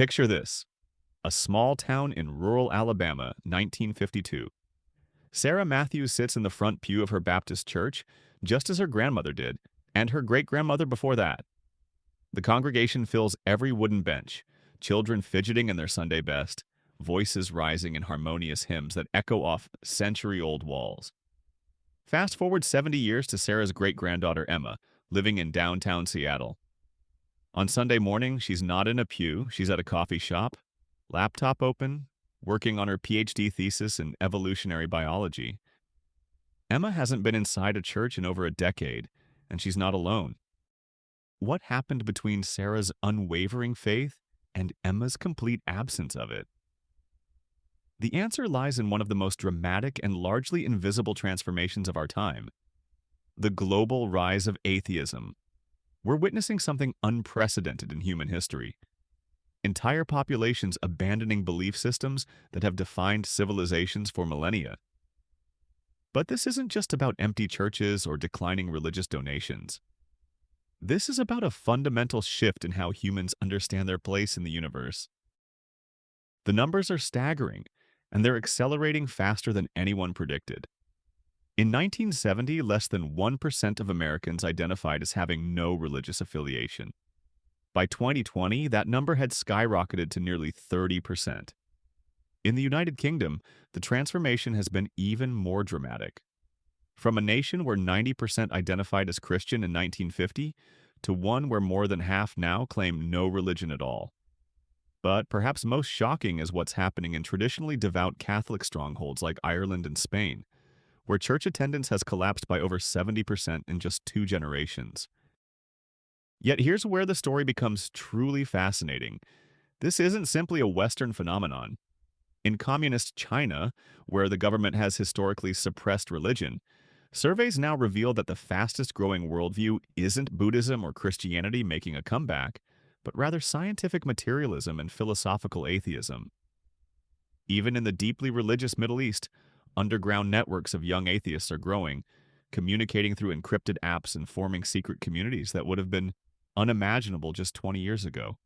Picture this: a small town in rural Alabama, 1952. Sarah Matthews sits in the front pew of her Baptist church, just as her grandmother did, and her great-grandmother before that. The congregation fills every wooden bench, children fidgeting in their Sunday best, voices rising in harmonious hymns that echo off century-old walls. Fast forward 70 years to Sarah's great-granddaughter Emma, living in downtown Seattle. On Sunday morning, she's not in a pew, she's at a coffee shop, laptop open, working on her PhD thesis in evolutionary biology. Emma hasn't been inside a church in over a decade, and she's not alone. What happened between Sarah's unwavering faith and Emma's complete absence of it? The answer lies in one of the most dramatic and largely invisible transformations of our time: the global rise of atheism. We're witnessing something unprecedented in human history. Entire populations abandoning belief systems that have defined civilizations for millennia. But this isn't just about empty churches or declining religious donations. This is about a fundamental shift in how humans understand their place in the universe. The numbers are staggering, and they're accelerating faster than anyone predicted. In 1970, less than 1% of Americans identified as having no religious affiliation. By 2020, that number had skyrocketed to nearly 30%. In the United Kingdom, the transformation has been even more dramatic. From a nation where 90% identified as Christian in 1950 to one where more than half now claim no religion at all. But perhaps most shocking is what's happening in traditionally devout Catholic strongholds like Ireland and Spain, where church attendance has collapsed by over 70% in just 2 generations. Yet here's where the story becomes truly fascinating. This isn't simply a Western phenomenon. In communist China, where the government has historically suppressed religion, surveys now reveal that the fastest-growing worldview isn't Buddhism or Christianity making a comeback, but rather scientific materialism and philosophical atheism. Even in the deeply religious Middle East, underground networks of young atheists are growing, communicating through encrypted apps and forming secret communities that would have been unimaginable just 20 years ago.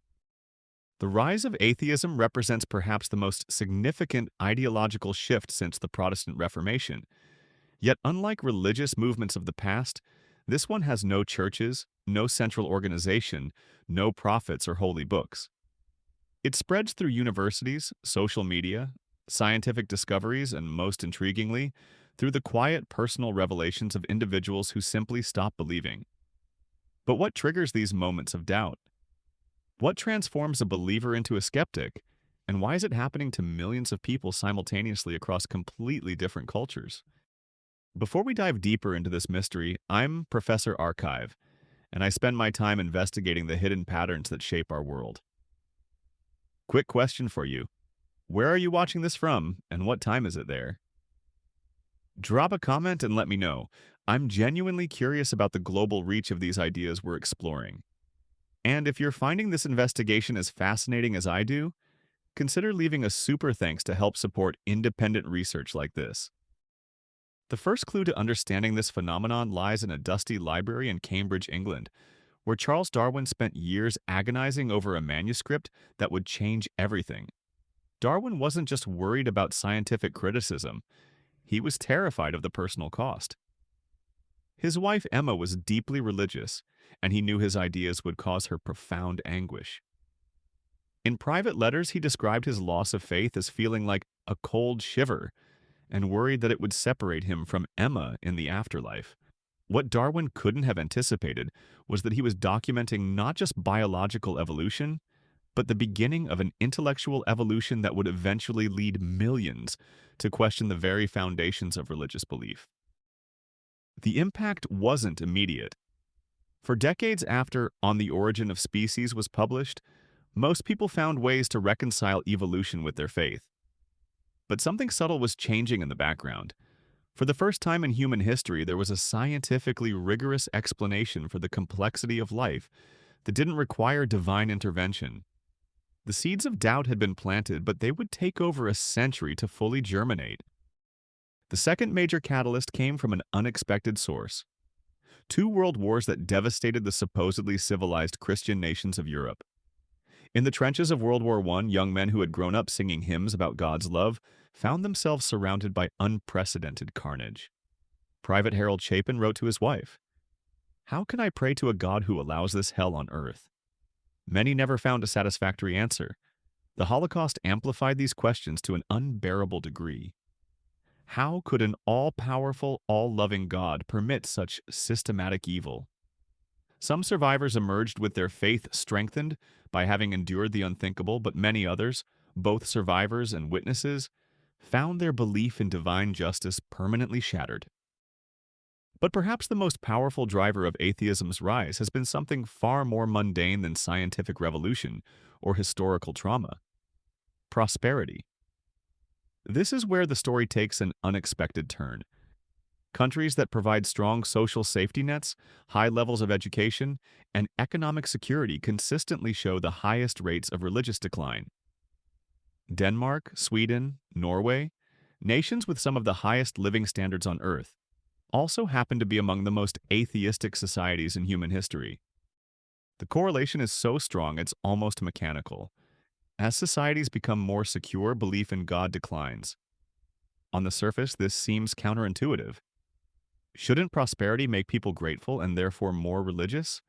The rise of atheism represents perhaps the most significant ideological shift since the Protestant Reformation. Yet unlike religious movements of the past, this one has no churches, no central organization, no prophets or holy books. It spreads through universities, social media, scientific discoveries, and most intriguingly, through the quiet personal revelations of individuals who simply stop believing. But what triggers these moments of doubt? What transforms a believer into a skeptic? And why is it happening to millions of people simultaneously across completely different cultures? Before we dive deeper into this mystery, I'm Professor Archive, and I spend my time investigating the hidden patterns that shape our world. Quick question for you. Where are you watching this from, and what time is it there? Drop a comment and let me know. I'm genuinely curious about the global reach of these ideas we're exploring. And if you're finding this investigation as fascinating as I do, consider leaving a super thanks to help support independent research like this. The first clue to understanding this phenomenon lies in a dusty library in Cambridge, England, where Charles Darwin spent years agonizing over a manuscript that would change everything. Darwin wasn't just worried about scientific criticism, he was terrified of the personal cost. His wife Emma was deeply religious, and he knew his ideas would cause her profound anguish. In private letters, he described his loss of faith as feeling like a cold shiver, and worried that it would separate him from Emma in the afterlife. What Darwin couldn't have anticipated was that he was documenting not just biological evolution, but the beginning of an intellectual evolution that would eventually lead millions to question the very foundations of religious belief. The impact wasn't immediate. For decades after On the Origin of Species was published, most people found ways to reconcile evolution with their faith. But something subtle was changing in the background. For the first time in human history, there was a scientifically rigorous explanation for the complexity of life that didn't require divine intervention. The seeds of doubt had been planted, but they would take over a century to fully germinate. The second major catalyst came from an unexpected source: 2 world wars that devastated the supposedly civilized Christian nations of Europe. In the trenches of World War I, young men who had grown up singing hymns about God's love found themselves surrounded by unprecedented carnage. Private Harold Chapin wrote to his wife, "How can I pray to a God who allows this hell on earth?" Many never found a satisfactory answer. The Holocaust amplified these questions to an unbearable degree. How could an all-powerful, all-loving God permit such systematic evil? Some survivors emerged with their faith strengthened by having endured the unthinkable, but many others, both survivors and witnesses, found their belief in divine justice permanently shattered. But perhaps the most powerful driver of atheism's rise has been something far more mundane than scientific revolution or historical trauma: prosperity. This is where the story takes an unexpected turn. Countries that provide strong social safety nets, high levels of education, and economic security consistently show the highest rates of religious decline. Denmark, Sweden, Norway, nations with some of the highest living standards on earth, also happen to be among the most atheistic societies in human history. The correlation is so strong it's almost mechanical. As societies become more secure, belief in God declines. On the surface, this seems counterintuitive. Shouldn't prosperity make people grateful and therefore more religious?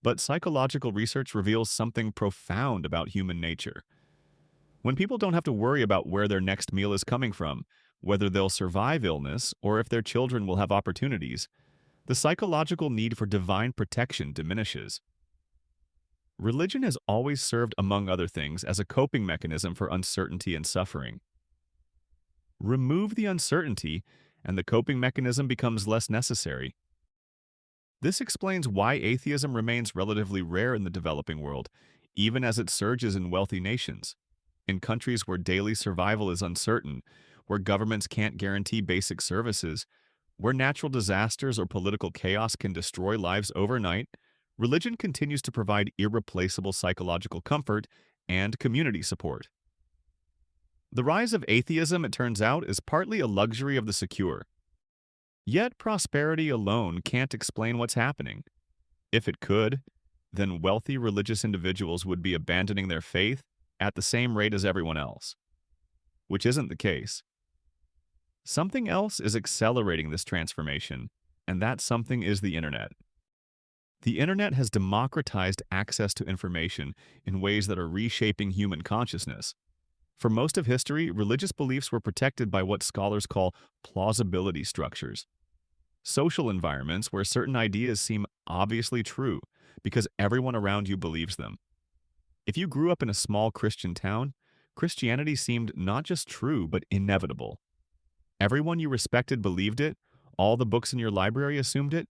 But psychological research reveals something profound about human nature. When people don't have to worry about where their next meal is coming from, whether they'll survive illness, or if their children will have opportunities, the psychological need for divine protection diminishes. Religion has always served, among other things, as a coping mechanism for uncertainty and suffering. Remove the uncertainty, and the coping mechanism becomes less necessary. This explains why atheism remains relatively rare in the developing world, even as it surges in wealthy nations. In countries where daily survival is uncertain, where governments can't guarantee basic services, where natural disasters or political chaos can destroy lives overnight, religion continues to provide irreplaceable psychological comfort and community support. The rise of atheism, it turns out, is partly a luxury of the secure. Yet prosperity alone can't explain what's happening. If it could, then wealthy religious individuals would be abandoning their faith at the same rate as everyone else, which isn't the case. Something else is accelerating this transformation, and that something is the internet. The internet has democratized access to information in ways that are reshaping human consciousness. For most of history, religious beliefs were protected by what scholars call plausibility structures. Social environments where certain ideas seem obviously true because everyone around you believes them. If you grew up in a small Christian town, Christianity seemed not just true but inevitable. Everyone you respected believed it, all the books in your library assumed it,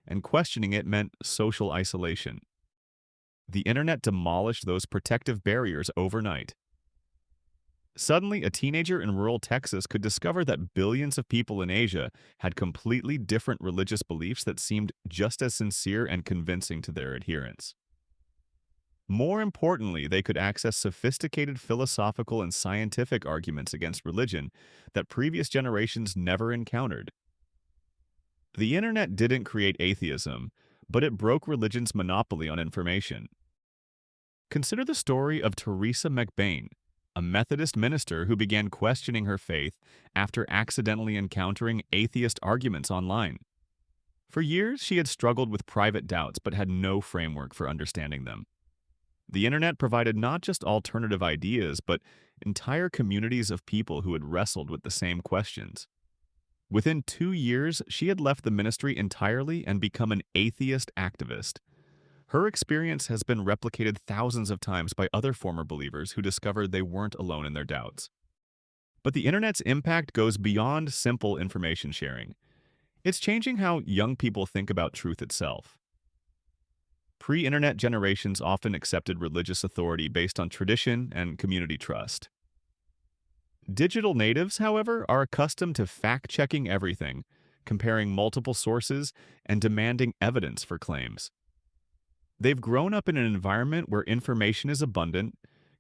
and questioning it meant social isolation. The internet demolished those protective barriers overnight. Suddenly, a teenager in rural Texas could discover that billions of people in Asia had completely different religious beliefs that seemed just as sincere and convincing to their adherents. More importantly, they could access sophisticated philosophical and scientific arguments against religion that previous generations never encountered. The internet didn't create atheism, but it broke religion's monopoly on information. Consider the story of Teresa McBain, a Methodist minister who began questioning her faith after accidentally encountering atheist arguments online. For years, she had struggled with private doubts but had no framework for understanding them. The internet provided not just alternative ideas, but entire communities of people who had wrestled with the same questions. Within 2 years, she had left the ministry entirely and become an atheist activist. Her experience has been replicated thousands of times by other former believers who discovered they weren't alone in their doubts. But the internet's impact goes beyond simple information sharing. It's changing how young people think about truth itself. Pre-internet generations often accepted religious authority based on tradition and community trust. Digital natives, however, are accustomed to fact-checking everything, comparing multiple sources, and demanding evidence for claims. They've grown up in an environment where information is abundant,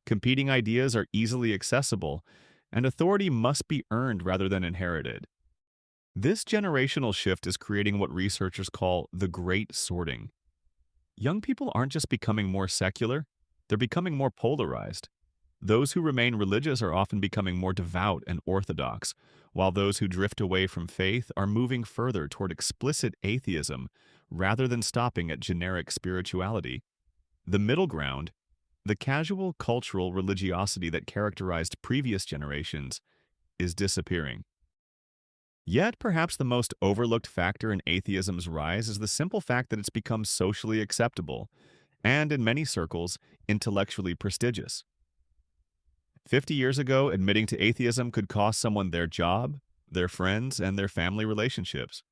competing ideas are easily accessible, and authority must be earned rather than inherited. This generational shift is creating what researchers call the Great Sorting. Young people aren't just becoming more secular, They're becoming more polarized. Those who remain religious are often becoming more devout and orthodox, while those who drift away from faith are moving further toward explicit atheism rather than stopping at generic spirituality. The middle ground, the casual cultural religiosity that characterized previous generations, is disappearing. Yet, perhaps the most overlooked factor in atheism's rise is the simple fact that it's become socially acceptable and, in many circles, intellectually prestigious. 50 years ago, admitting to atheism could cost someone their job, their friends, and their family relationships.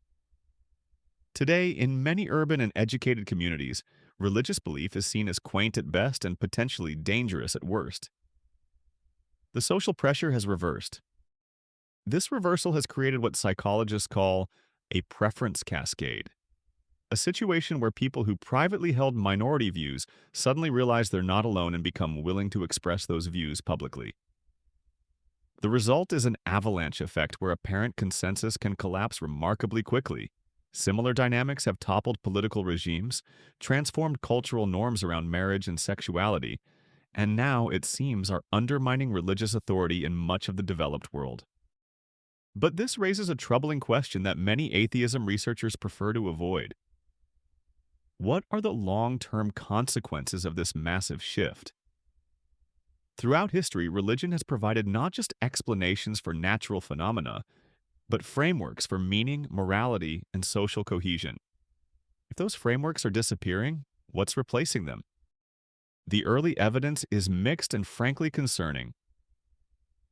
Today, in many urban and educated communities, religious belief is seen as quaint at best and potentially dangerous at worst. The social pressure has reversed. This reversal has created what psychologists call a preference cascade, a situation where people who privately held minority views suddenly realize they're not alone and become willing to express those views publicly. The result is an avalanche effect where apparent consensus can collapse remarkably quickly. Similar dynamics have toppled political regimes, transformed cultural norms around marriage and sexuality, and now, it seems, are undermining religious authority in much of the developed world. But this raises a troubling question that many atheism researchers prefer to avoid. What are the long-term consequences of this massive shift? Throughout history, religion has provided not just explanations for natural phenomena, but frameworks for meaning, morality, and social cohesion. If those frameworks are disappearing, what's replacing them? The early evidence is mixed and frankly concerning.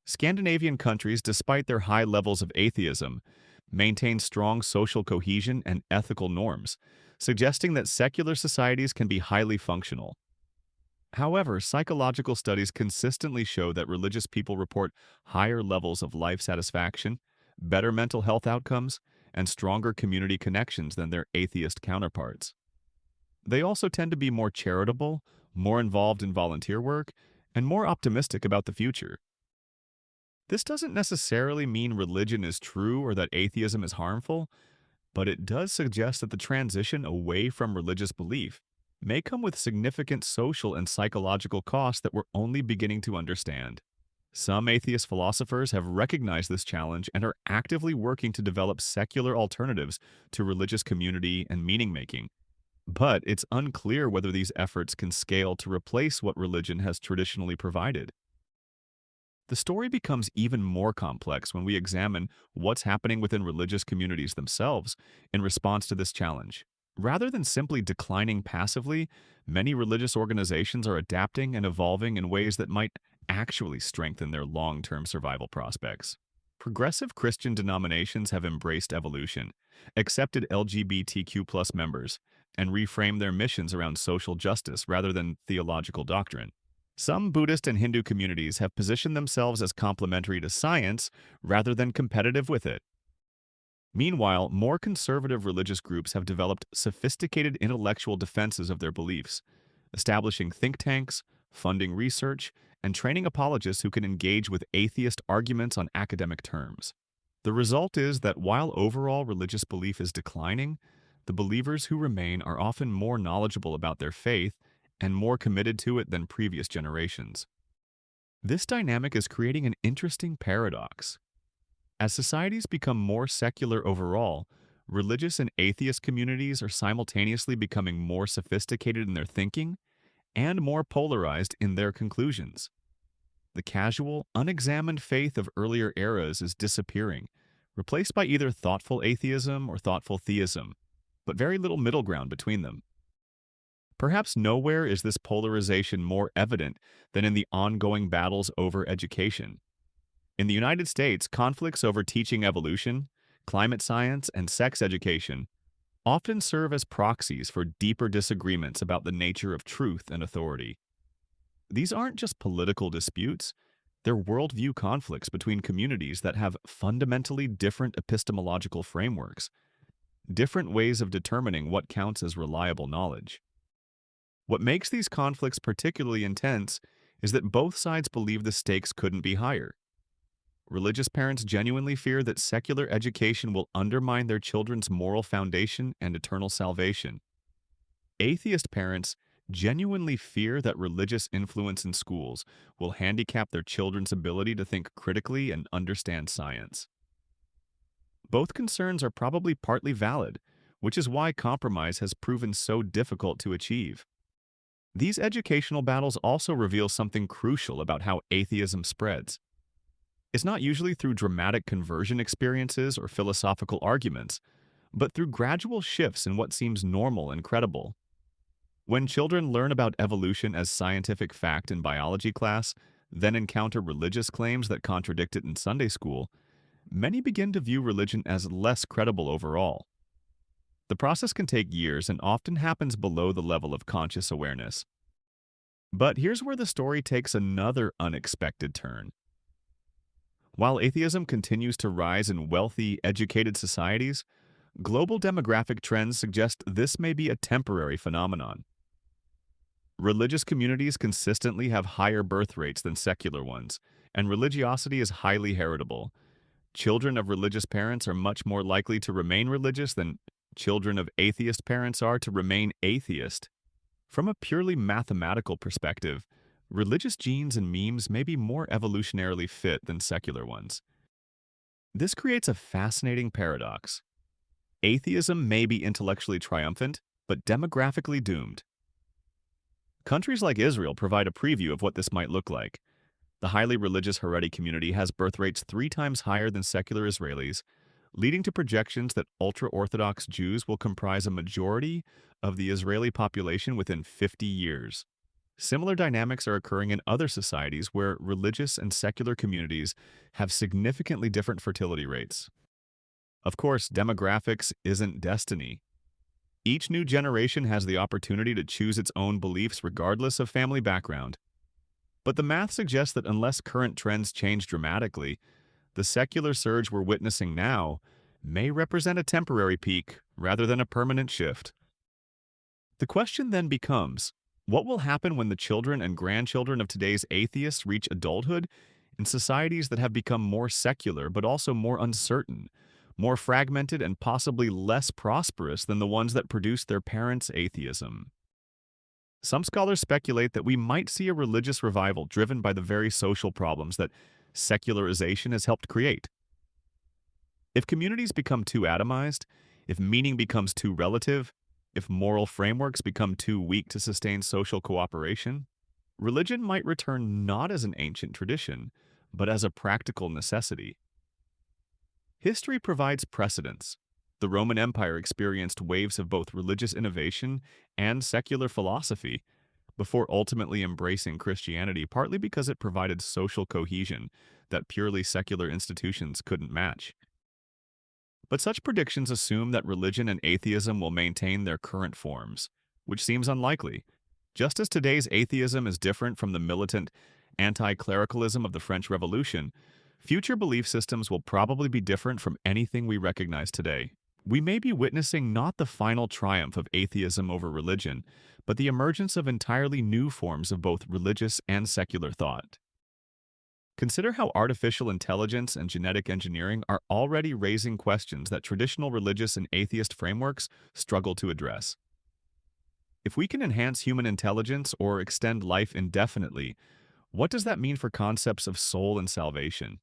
Scandinavian countries, despite their high levels of atheism, maintain strong social cohesion and ethical norms, suggesting that secular societies can be highly functional. However, psychological studies consistently show that religious people report higher levels of life satisfaction, better mental health outcomes, and stronger community connections than their atheist counterparts. They also tend to be more charitable, more involved in volunteer work, and more optimistic about the future. This doesn't necessarily mean religion is true or that atheism is harmful, but it does suggest that the transition away from religious belief may come with significant social and psychological costs that we're only beginning to understand. Some atheist philosophers have recognized this challenge and are actively working to develop secular alternatives to religious community and meaning-making. But it's unclear whether these efforts can scale to replace what religion has traditionally provided. The story becomes even more complex when we examine what's happening within religious communities themselves in response to this challenge. Rather than simply declining passively, many religious organizations are adapting and evolving in ways that might actually strengthen their long-term survival prospects. Progressive Christian denominations have embraced evolution, accepted LGBTQ+ members, and reframed their missions around social justice rather than theological doctrine. Some Buddhist and Hindu communities have positioned themselves as complementary to science rather than competitive with it. Meanwhile, more conservative religious groups have developed sophisticated intellectual defenses of their beliefs, establishing think tanks, funding research, and training apologists who can engage with atheist arguments on academic terms. The result is that while overall religious belief is declining, the believers who remain are often more knowledgeable about their faith and more committed to it than previous generations. This dynamic is creating an interesting paradox. As societies become more secular overall, religious and atheist communities are simultaneously becoming more sophisticated in their thinking and more polarized in their conclusions. The casual, unexamined faith of earlier eras is disappearing, replaced by either thoughtful atheism or thoughtful theism, but very little middle ground between them. Perhaps nowhere is this polarization more evident than in the ongoing battles over education. In the United States, conflicts over teaching evolution, climate science, and sex education often serve as proxies for deeper disagreements about the nature of truth and authority. These aren't just political disputes, they're worldview conflicts between communities that have fundamentally different epistemological frameworks, different ways of determining what counts as reliable knowledge. What makes these conflicts particularly intense is that both sides believe the stakes couldn't be higher. Religious parents genuinely fear that secular education will undermine their children's moral foundation and eternal salvation. Atheist parents genuinely fear that religious influence in schools will handicap their children's ability to think critically and understand science. Both concerns are probably partly valid, which is why compromise has proven so difficult to achieve. These educational battles also reveal something crucial about how atheism spreads. It's not usually through dramatic conversion experiences or philosophical arguments, but through gradual shifts in what seems normal and credible. When children learn about evolution as scientific fact in biology class, then encounter religious claims that contradict it in Sunday school, many begin to view religion as less credible overall. The process can take years and often happens below the level of conscious awareness. But here's where the story takes another unexpected turn. While atheism continues to rise in wealthy, educated societies, global demographic trends suggest this may be a temporary phenomenon. Religious communities consistently have higher birth rates than secular ones, and religiosity is highly heritable. Children of religious parents are much more likely to remain religious than children of atheist parents are to remain atheist. From a purely mathematical perspective, religious genes and memes may be more evolutionarily fit than secular ones. This creates a fascinating paradox. Atheism may be intellectually triumphant, but demographically doomed. Countries like Israel provide a preview of what this might look like. The highly religious Haredi community has birth rates 3 times higher than secular Israelis, leading to projections that ultra-Orthodox Jews will comprise a majority of the Israeli population within 50 years. Similar dynamics are occurring in other societies where religious and secular communities have significantly different fertility rates. Of course, demographics isn't destiny. Each new generation has the opportunity to choose its own beliefs regardless of family background. But the math suggests that unless current trends change dramatically, the secular surge we're witnessing now may represent a temporary peak rather than a permanent shift. The question then becomes, what will happen when the children and grandchildren of today's atheists reach adulthood in societies that have become more secular but also more uncertain, more fragmented and possibly less prosperous than the ones that produced their parents' atheism? Some scholars speculate that we might see a religious revival driven by the very social problems that secularization has helped create. If communities become too atomized, if meaning becomes too relative, if moral frameworks become too weak to sustain social cooperation, religion might return not as an ancient tradition, but as a practical necessity. History provides precedents. The Roman Empire experienced waves of both religious innovation and secular philosophy before ultimately embracing Christianity, partly because it provided social cohesion that purely secular institutions couldn't match. But such predictions assume that religion and atheism will maintain their current forms, which seems unlikely. Just as today's atheism is different from the militant anti-clericalism of the French Revolution, future belief systems will probably be different from anything we recognize today. We may be witnessing not the final triumph of atheism over religion, but the emergence of entirely new forms of both religious and secular thought. Consider how artificial intelligence and genetic engineering are already raising questions that traditional religious and atheist frameworks struggle to address. If we can enhance human intelligence or extend life indefinitely, what does that mean for concepts of soul and salvation?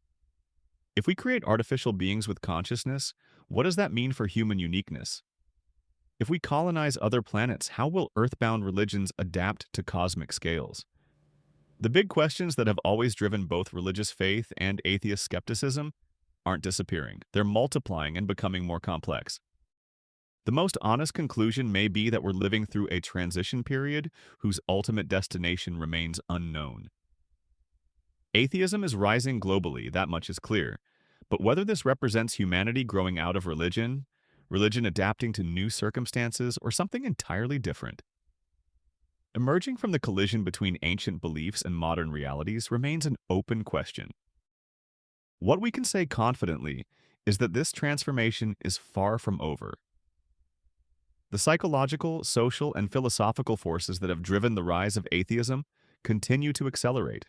If we create artificial beings with consciousness, what does that mean for human uniqueness? If we colonize other planets, how will earthbound religions adapt to cosmic scales? The big questions that have always driven both religious faith and atheist skepticism aren't disappearing. They're multiplying and becoming more complex. The most honest conclusion may be that we're living through a transition period whose ultimate destination remains unknown. Atheism is rising globally, that much is clear. But whether this represents humanity growing out of religion adapting to new circumstances, or something entirely different, emerging from the collision between ancient beliefs and modern realities remains an open question. What we can say confidently is that this transformation is far from over. The psychological, social, and philosophical forces that have driven the rise of atheism continue to accelerate.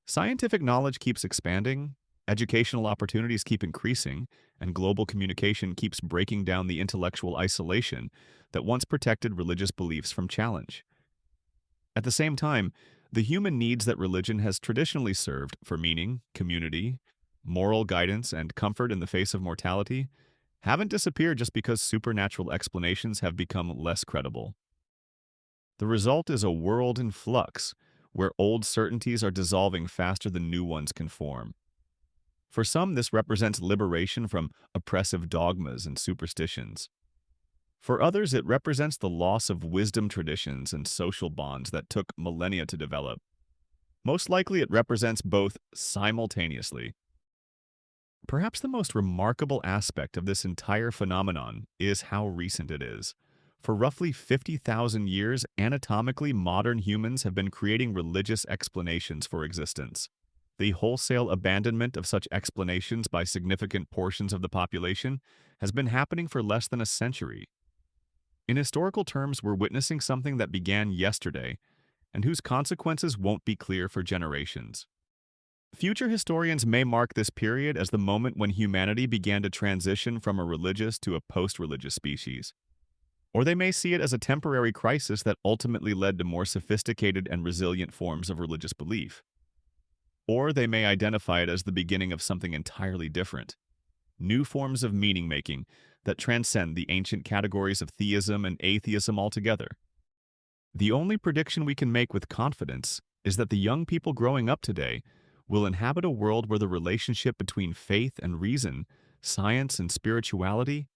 Scientific knowledge keeps expanding, Educational opportunities keep increasing, and global communication keeps breaking down the intellectual isolation that once protected religious beliefs from challenge. At the same time, the human needs that religion has traditionally served for meaning, community, moral guidance, and comfort in the face of mortality haven't disappeared just because supernatural explanations have become less credible. The result is a world in flux, where old certainties are dissolving faster than new ones can form. For some, this represents liberation from oppressive dogmas and superstitions. For others, it represents the loss of wisdom traditions and social bonds that took millennia to develop. Most likely, it represents both simultaneously. Perhaps the most remarkable aspect of this entire phenomenon is how recent it is. For roughly 50,000 years, anatomically modern humans have been creating religious explanations for existence. The wholesale abandonment of such explanations by significant portions of the population has been happening for less than a century. In historical terms, we're witnessing something that began yesterday and whose consequences won't be clear for generations. Future historians may mark this period as the moment when humanity began to transition from a religious to a post-religious species. Or they may see it as a temporary crisis that ultimately led to more sophisticated and resilient forms of religious belief. Or they may identify it as the beginning of something entirely different, new forms of meaning-making that transcend the ancient categories of theism and atheism altogether. The only prediction we can make with confidence is that the young people growing up today will inhabit a world where the relationship between faith and reason, science and spirituality,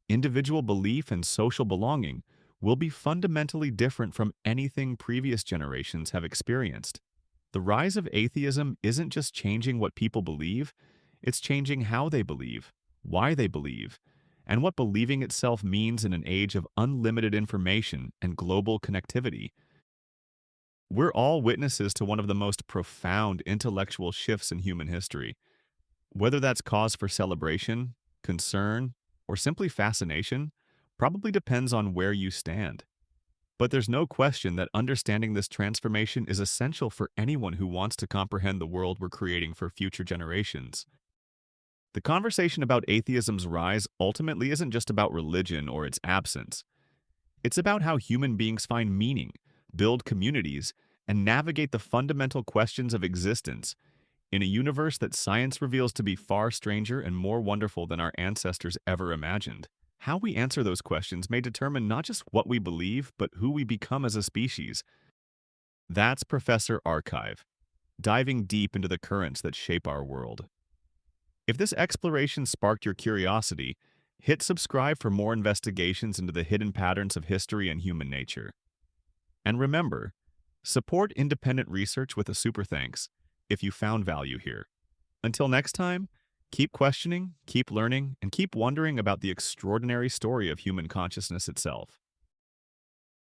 individual belief and social belonging will be fundamentally different from anything previous generations have experienced. The rise of atheism isn't just changing what people believe, it's changing how they believe, why they believe, and what believing itself means in an age of unlimited information and global connectivity. We're all witnesses to one of the most profound intellectual shifts in human history. Whether that's cause for celebration, concern, or simply fascination, probably depends on where you stand. But there's no question that understanding this transformation is essential for anyone who wants to comprehend the world we're creating for future generations. The conversation about atheism's rise ultimately isn't just about religion or its absence. It's about how human beings find meaning, build communities, and navigate the fundamental questions of existence in a universe that science reveals to be far stranger and more wonderful than our ancestors ever imagined. How we answer those questions may determine not just what we believe, but who we become as a species. That's Professor Archive, diving deep into the currents that shape our world. If this exploration sparked your curiosity, hit subscribe for more investigations into the hidden patterns of history and human nature. And remember, support independent research with a super thanks if you found value here. Until next time, keep questioning, keep learning, and keep wondering about the extraordinary story of human consciousness itself.